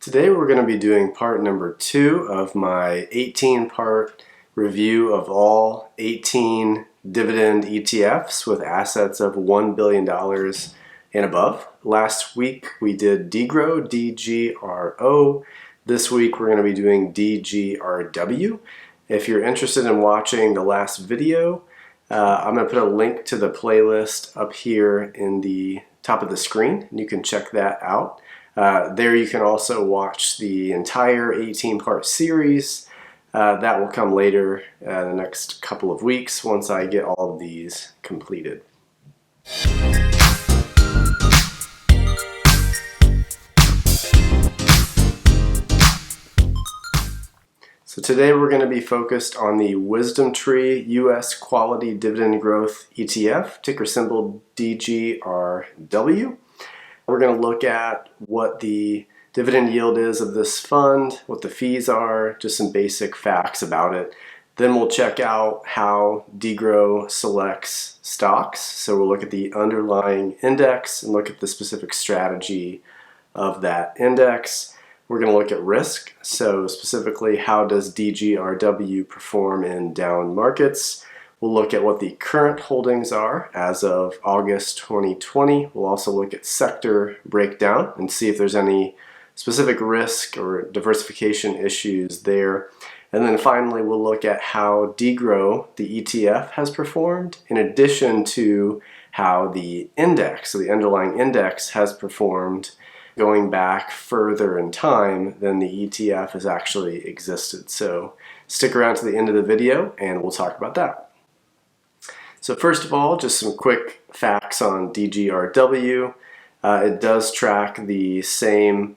Today we're going to be doing part number 2 of my 18-part review of all 18 dividend ETFs with assets of $1 billion and above. Last week we did DGRO, DGRO. This week we're going to be doing DGRW. If you're interested in watching the last video, I'm going to put a link to the playlist up here in the top of the screen, and you can check that out. There you can also watch the entire 18-part series. That will come later in the next couple of weeks once I get all of these completed. So today we're going to be focused on the Wisdom Tree U.S. Quality Dividend Growth ETF, ticker symbol DGRW. We're going to look at what the dividend yield is of this fund, what the fees are, just some basic facts about it. Then we'll check out how DGRO selects stocks. So we'll look at the underlying index and look at the specific strategy of that index. We're going to look at risk. So specifically, how does DGRW perform in down markets? We'll look at what the current holdings are as of August 2020. We'll also look at sector breakdown and see if there's any specific risk or diversification issues there. And then finally, we'll look at how DGRO, the ETF, has performed, in addition to how the index, so the underlying index, has performed going back further in time than the ETF has actually existed. So stick around to the end of the video and we'll talk about that. So first of all, just some quick facts on DGRW. It does track the same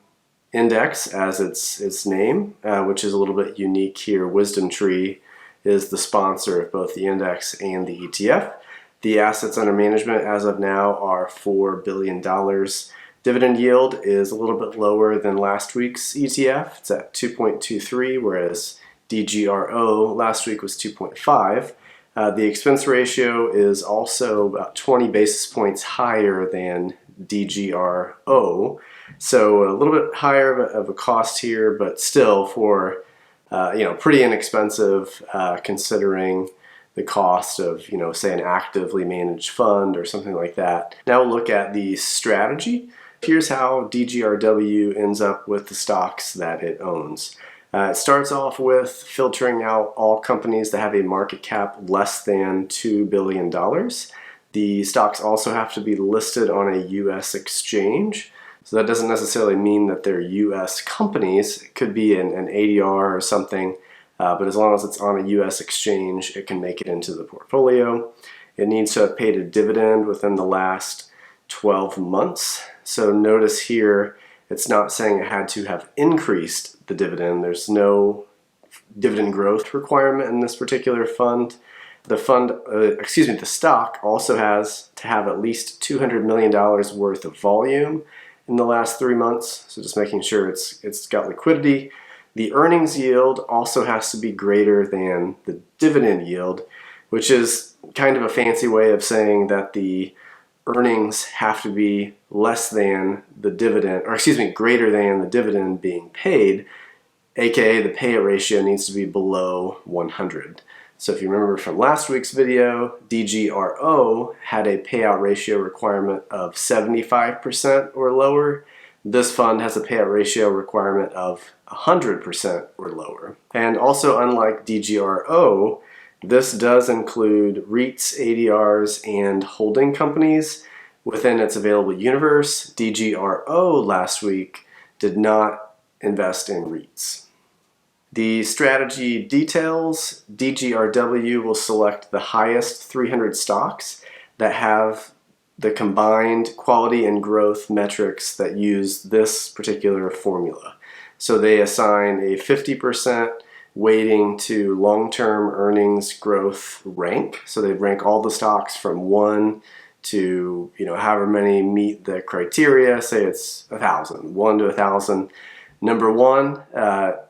index as its name, which is a little bit unique here. Wisdom Tree is the sponsor of both the index and the ETF. The assets under management as of now are $4 billion. Dividend yield is a little bit lower than last week's ETF. It's at 2.23, whereas DGRO last week was 2.5. The expense ratio is also about 20 basis points higher than DGRO, so a little bit higher of a cost here, but still for pretty inexpensive considering the cost of say an actively managed fund or something like that. Now we'll look at the strategy. Here's how DGRW ends up with the stocks that it owns. It starts off with filtering out all companies that have a market cap less than $2 billion. The stocks also have to be listed on a U.S. exchange. So that doesn't necessarily mean that they're U.S. companies. It could be an ADR or something, but as long as it's on a U.S. exchange, it can make it into the portfolio. It needs to have paid a dividend within the last 12 months. So notice here, it's not saying it had to have increased the dividend. There's no dividend growth requirement in this particular fund. The stock also has to have at least $200 million worth of volume in the last 3 months. So just making sure it's got liquidity. The earnings yield also has to be greater than the dividend yield, which is kind of a fancy way of saying that the earnings have to be less than the dividend, greater than the dividend being paid, aka the payout ratio needs to be below 100. So if you remember from last week's video, DGRO had a payout ratio requirement of 75% or lower. This fund has a payout ratio requirement of 100% or lower. And also, unlike DGRO, this does include REITs, ADRs, and holding companies within its available universe. DGRO last week did not invest in REITs. The strategy details: DGRW will select the highest 300 stocks that have the combined quality and growth metrics that use this particular formula. So they assign a 50% weighting to long-term earnings growth rank. So they rank all the stocks from 1 to however many meet the criteria. Say it's 1,000, 1 to 1,000. Number 1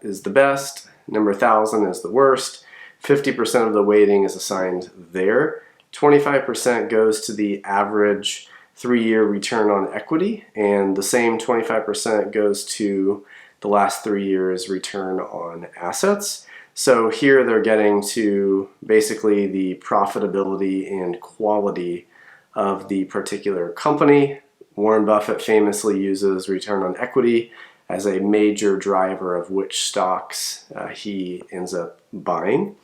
is the best. Number 1,000 is the worst. 50% of the weighting is assigned there. 25% goes to the average 3-year return on equity, and the same 25% goes to the last 3 years return on assets. So here they're getting to basically the profitability and quality of the particular company. Warren Buffett famously uses return on equity as a major driver of which stocks he ends up buying.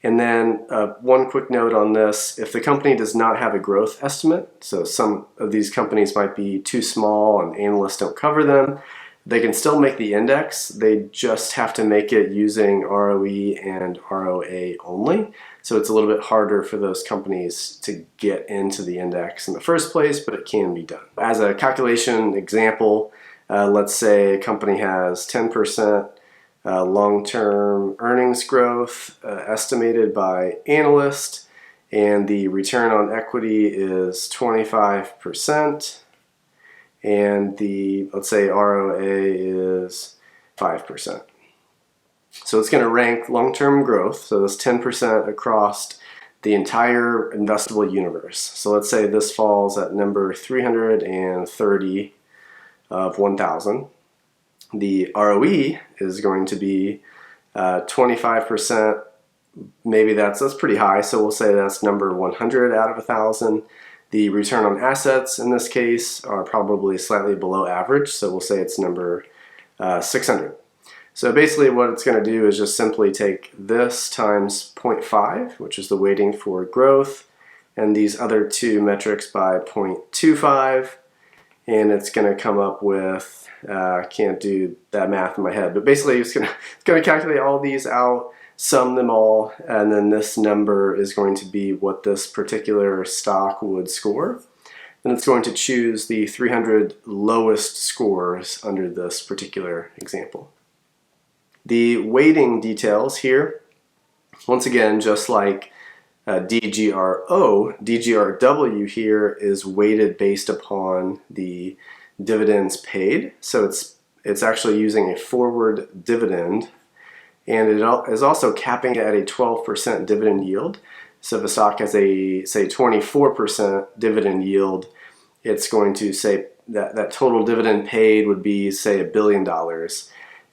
And then one quick note on this, if the company does not have a growth estimate, so some of these companies might be too small and analysts don't cover them, they can still make the index. They just have to make it using ROE and ROA only. So it's a little bit harder for those companies to get into the index in the first place, but it can be done. As a calculation example, let's say a company has 10% long-term earnings growth estimated by analysts, and the return on equity is 25%. And the, let's say, ROA is 5%. So it's going to rank long-term growth, so this 10% across the entire investable universe. So let's say this falls at number 330 of 1,000. The ROE is going to be 25%. Maybe that's pretty high, so we'll say that's number 100 out of 1,000. The return on assets in this case are probably slightly below average, so we'll say it's number 600. So basically what it's going to do is just simply take this times 0.5, which is the weighting for growth, and these other two metrics by 0.25, and it's going to come up with, I can't do that math in my head, but basically it's going to calculate all these out, sum them all, and then this number is going to be what this particular stock would score. And it's going to choose the 300 lowest scores under this particular example. The weighting details here, once again, just like DGRW here is weighted based upon the dividends paid. So it's actually using a forward dividend, and it is also capping it at a 12% dividend yield. So if a stock has a, say, 24% dividend yield, it's going to say that total dividend paid would be, say, $1 billion.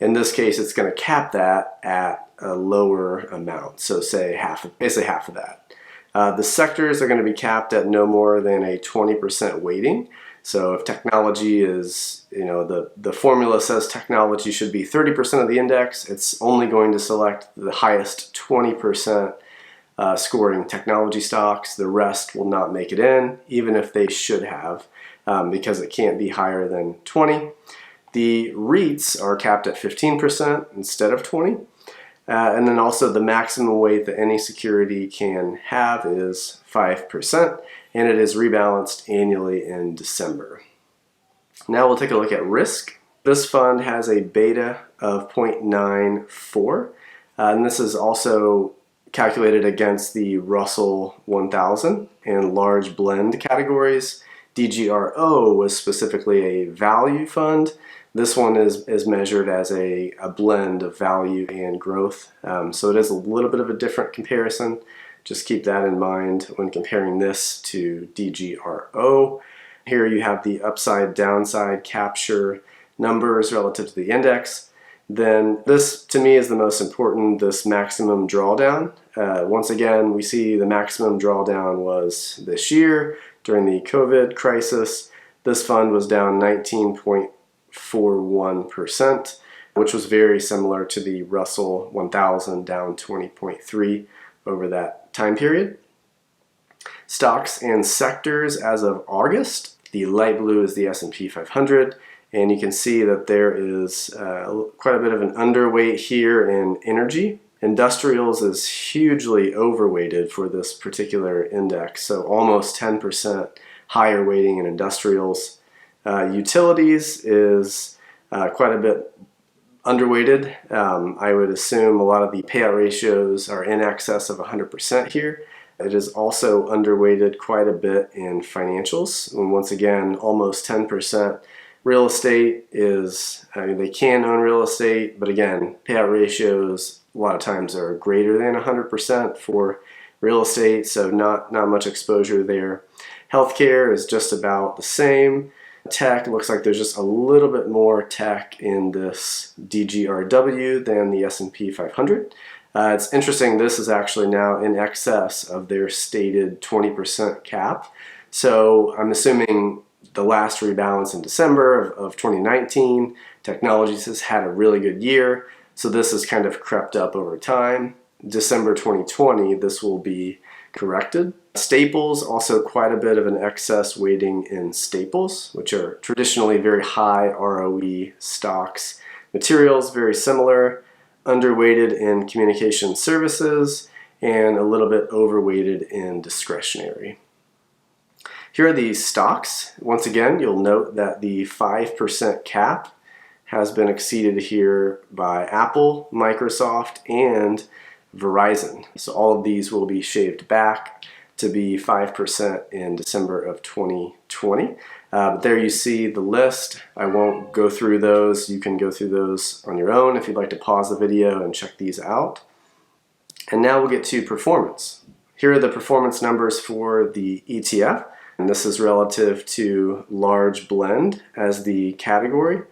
In this case, it's going to cap that at a lower amount, so say basically half of that. The sectors are going to be capped at no more than a 20% weighting. So if technology is, the formula says technology should be 30% of the index, it's only going to select the highest 20% scoring technology stocks. The rest will not make it in, even if they should have, because it can't be higher than 20. The REITs are capped at 15% instead of 20. And then also the maximum weight that any security can have is 5%, and it is rebalanced annually in December. Now we'll take a look at risk. This fund has a beta of 0.94, and this is also calculated against the Russell 1000 and large blend categories. DGRO was specifically a value fund. This one is measured as a blend of value and growth. So it is a little bit of a different comparison. Just keep that in mind when comparing this to DGRO. Here you have the upside downside capture numbers relative to the index. Then this to me is the most important, this maximum drawdown. Once again, we see the maximum drawdown was this year during the COVID crisis. This fund was down 19.41%, which was very similar to the Russell 1000, down 20.3% over that time period. Stocks and sectors as of August, the light blue is the S&P 500, and you can see that there is quite a bit of an underweight here in energy. Industrials is hugely overweighted for this particular index, so almost 10% higher weighting in industrials. Utilities is quite a bit underweighted. I would assume a lot of the payout ratios are in excess of 100% here. It is also underweighted quite a bit in financials, and once again, almost 10%. Real estate is, they can own real estate, but again, payout ratios a lot of times are greater than 100% for real estate, so not much exposure there. Healthcare is just about the same. Tech looks like there's just a little bit more tech in this DGRW than the S&P 500. It's interesting, this is actually now in excess of their stated 20% cap. So I'm assuming the last rebalance in December of 2019, technologies has had a really good year. So this has kind of crept up over time. December 2020, this will be corrected. Staples, also quite a bit of an excess weighting in staples, which are traditionally very high ROE stocks. Materials, very similar, underweighted in communication services, and a little bit overweighted in discretionary. Here are the stocks. Once again, you'll note that the 5% cap has been exceeded here by Apple, Microsoft, and Verizon. So all of these will be shaved back to be 5% in December of 2020. But there you see the list. I won't go through those. You can go through those on your own if you'd like to pause the video and check these out. And now we'll get to performance. Here are the performance numbers for the ETF. And this is relative to large blend as the category.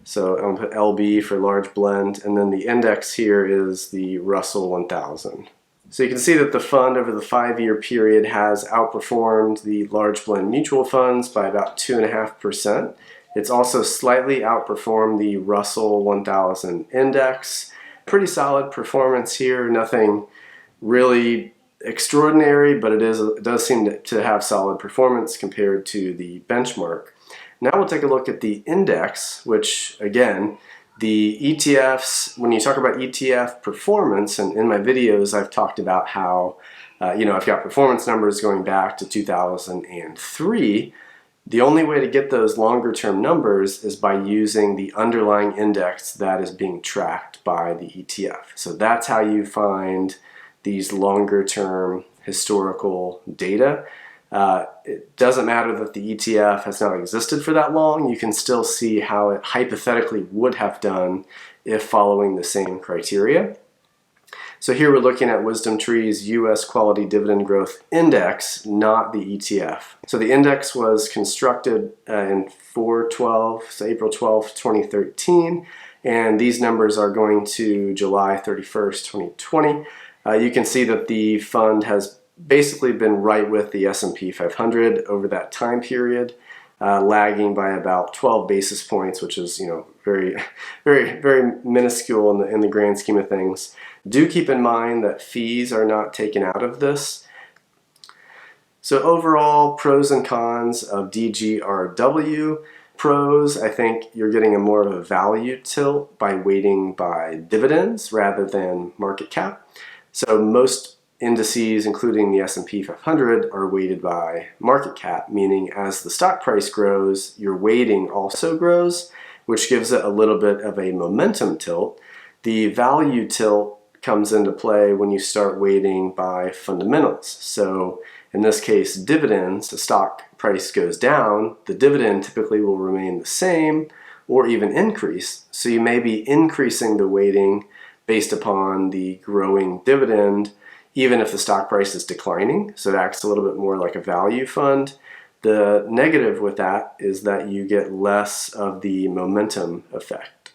So I'll put LB for large blend, and then the index here is the Russell 1000. So you can see that the fund over the 5-year period has outperformed the large blend mutual funds by about 2.5%. It's also slightly outperformed the Russell 1000 index. Pretty solid performance here, nothing really extraordinary, but it does seem to have solid performance compared to the benchmark. Now we'll take a look at the index, which again, the ETFs, when you talk about ETF performance, and in my videos I've talked about how, I've got performance numbers going back to 2003. The only way to get those longer term numbers is by using the underlying index that is being tracked by the ETF. So that's how you find these longer term historical data. It doesn't matter that the ETF has not existed for that long. You can still see how it hypothetically would have done if following the same criteria. So here we're looking at WisdomTree's US Quality Dividend Growth Index, not the ETF. So the index was constructed in April 12, 2013, and these numbers are going to July 31st, 2020. You can see that the fund has basically been right with the S&P 500 over that time period, lagging by about 12 basis points, which is very, very, very minuscule in the grand scheme of things. Do keep in mind that fees are not taken out of this. So overall, pros and cons of DGRW. Pros, I think you're getting more of a value tilt by weighting by dividends rather than market cap. So most indices, including the S&P 500, are weighted by market cap, meaning as the stock price grows, your weighting also grows, which gives it a little bit of a momentum tilt. The value tilt comes into play when you start weighting by fundamentals. So in this case, dividends, the stock price goes down, the dividend typically will remain the same or even increase. So you may be increasing the weighting based upon the growing dividend, even if the stock price is declining. So it acts a little bit more like a value fund. The negative with that is that you get less of the momentum effect.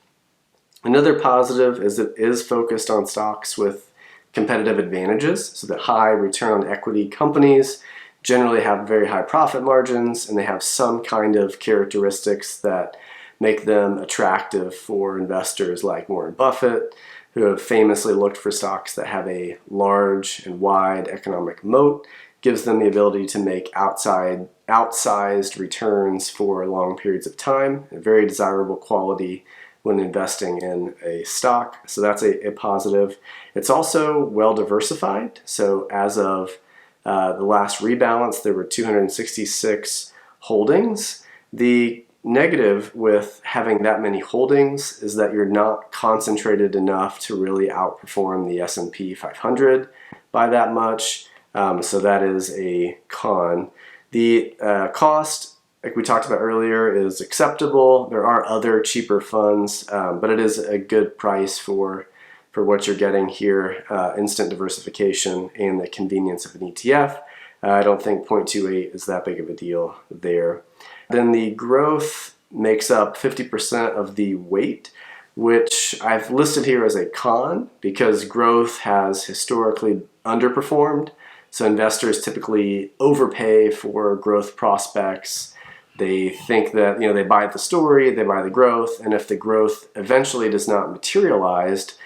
Another positive is it is focused on stocks with competitive advantages, so that high return on equity companies generally have very high profit margins, and they have some kind of characteristics that make them attractive for investors like Warren Buffett, who have famously looked for stocks that have a large and wide economic moat, gives them the ability to make outsized returns for long periods of time, a very desirable quality when investing in a stock. So that's a positive. It's also well diversified. So as of the last rebalance, there were 266 holdings. The negative with having that many holdings is that you're not concentrated enough to really outperform the S&P 500 by that much. So that is a con. The cost, like we talked about earlier, is acceptable. There are other cheaper funds, but it is a good price for what you're getting here, instant diversification and the convenience of an ETF. I don't think 0.28 is that big of a deal there. Then the growth makes up 50% of the weight. which I've listed here as a con because growth has historically underperformed. So investors typically overpay for growth prospects. They think that, they buy the story, they buy the growth, and if the growth eventually does not materialize,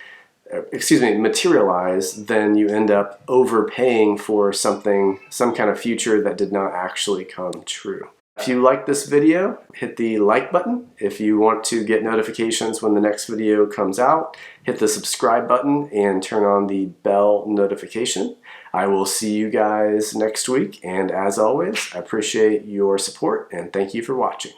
then you end up overpaying for some kind of future that did not actually come true. If you like this video, hit the like button. If you want to get notifications when the next video comes out, hit the subscribe button and turn on the bell notification. I will see you guys next week, and as always, I appreciate your support and thank you for watching.